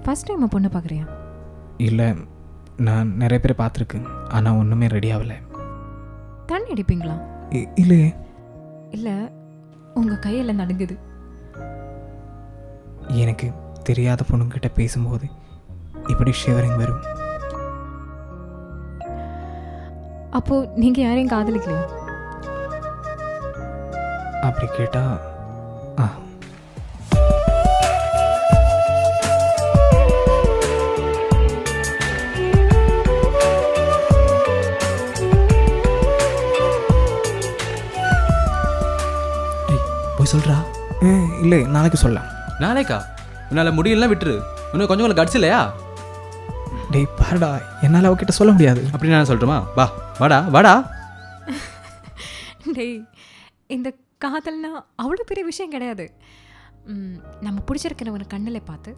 First time பொண்ணு பார்க்குறியா? இல்லை, நான் நிறைய பேரை பார்த்துருக்கேன், ஆனால் ஒன்றுமே ரெடி ஆகலை. தண்ணி அடிப்பீங்களா? இல்லையே. இல்லை, உங்கள் கையில் நடுங்குது. எனக்கு தெரியாத பொண்ணுங்கிட்ட பேசும்போது இப்படி ஷிவரிங் வரும். அப்போது நீங்கள் யாரையும் காதலிக்கலையா? அப்படி கேட்டால் போய் சொல்கிறா. இல்லை, நாளைக்கு சொல்லலாம். நாளைக்கா? என்னால் முடியலாம், விட்டுரு. இன்னும் கொஞ்சம் கொஞ்சம் கட்ஸ் இல்லையா? டேய் பாருடா, என்னால் அவகிட்ட சொல்ல முடியாது. அப்படி நான் சொல்லட்டுமா? வா வாடா வாடா. டேய், இந்த காதல்னா அவ்வளோ பெரிய விஷயம் கிடையாது. நம்ம பிடிச்சிருக்கிறவனை கண்ணில் பார்த்து